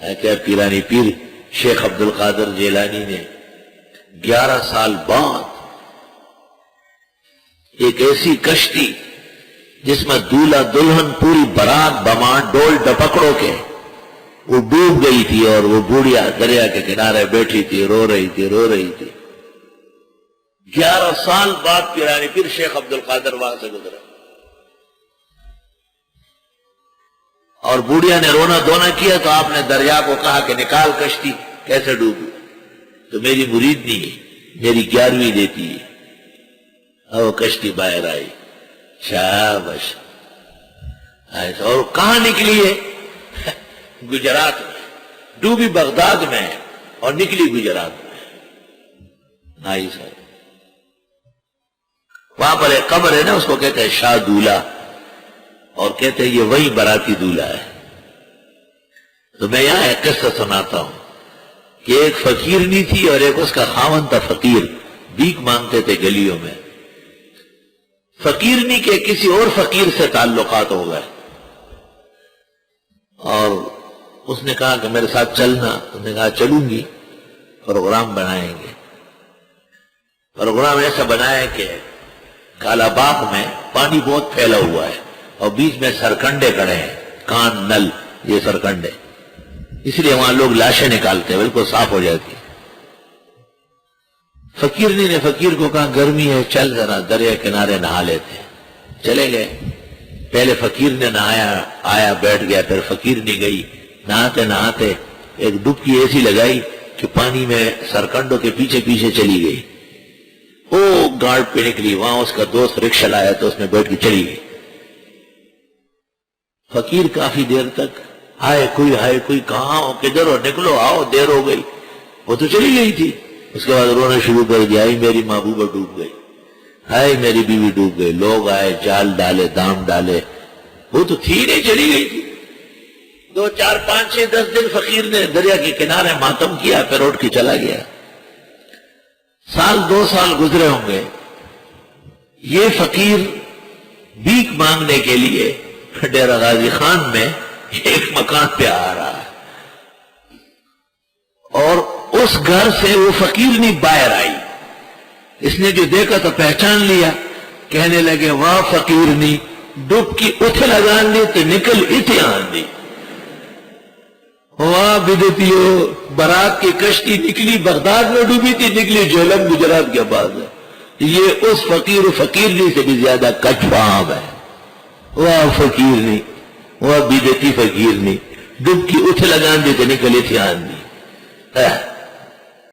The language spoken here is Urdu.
کیا پیرانی پیر شیخ عبد القادر جیلانی نے 11 سال بعد ایک ایسی کشتی جس میں دولہا دلہن پوری برات بمان ڈول ڈپکڑوں کے وہ ڈوب گئی تھی، اور وہ بوڑھیا دریا کے کنارے بیٹھی تھی، رو رہی تھی 11 سال بعد پیرانی پیر شیخ عبد القادر وہاں سے گزرا، اور بوڑھیا نے رونا دھونا کیا تو آپ نے دریا کو کہا کہ نکال کشتی، کیسے ڈوبو؟ تو میری مرید نہیں ہے، میری 11ویں دیتی ہے، اور وہ کشتی باہر آئی، شاباش۔ اور کہاں نکلی ہے؟ گجرات میں، ڈوبی بغداد میں اور نکلی گجرات میں۔ آئی سر، وہاں پر ایک قبر ہے نا، اس کو کہتے ہیں شاہ دولہ، اور کہتے ہیں یہ وہی براتی دولہ ہے۔ تو میں یہاں ایک قصہ سناتا ہوں کہ ایک فقیرنی تھی اور ایک اس کا خاوند تھا فقیر، بھیک مانگتے تھے گلیوں میں۔ فقیرنی کے کسی اور فقیر سے تعلقات ہو گئے، اور اس نے کہا کہ میرے ساتھ چلنا، اس نے کہا چلوں گی، پروگرام بنائیں گے۔ پروگرام ایسا بنایا کہ کالا باغ میں پانی بہت پھیلا ہوا ہے اور بیچ میں سرکنڈے کھڑے ہیں، کان نل یہ سرکنڈے، اس لیے وہاں لوگ لاشیں نکالتے ہیں، بالکل صاف ہو جاتی۔ فقیرنی نے فقیر کو کہا گرمی ہے، چل ذرا دریا کنارے نہا لیتے ہیں۔ چلے گئے، پہلے فقیر نے نہایا، آیا بیٹھ گیا، پھر فقیرنی گئی، نہاتے نہاتے ایک ڈبکی ایسی لگائی کہ پانی میں سرکنڈوں کے پیچھے پیچھے چلی گئی، وہ گارڈ پہ نکلی، وہاں اس کا دوست رکشہ لایا تو اس میں بیٹھ کے چلی گئی۔ فقیر کافی دیر تک ہائے کوئی کہاں ہو، کدھر ہو، نکلو آؤ، دیر ہو گئی، وہ تو چلی گئی تھی۔ اس کے بعد رونا شروع کر دیا، آئی میری محبوبہ ڈوب گئی، ہائے میری بیوی ڈوب گئی، لوگ آئے، جال ڈالے، دام ڈالے، وہ تو تھی نہیں، چلی گئی تھی۔ 2 4 5 6 10 دن فقیر نے دریا کے کنارے ماتم کیا، پھر اٹھ کے چلا گیا۔ سال 2 سال گزرے ہوں گے، یہ فقیر بھیک مانگنے کے لیے ڈیرہ غازی خان میں ایک مکان پہ آ رہا ہے، اور اس گھر سے وہ فقیرنی باہر آئی، اس نے جو دیکھا تو پہچان لیا، کہنے لگے واہ فقیرنی، ڈب کی اتھ لگان دی تو نکل اتھ آن دی، واہ بدتیو، برات کی کشتی نکلی بغداد میں ڈوبی تھی، نکلی جہلم گجرات کے بعد۔ یہ اس فقیر و فقیرنی سے بھی زیادہ کچھ فہم ہے۔ واہ فقیرنی، واہ بدتی فقیرنی، ڈب کی اتھ لگان دی تو نکل اتھ آن دی۔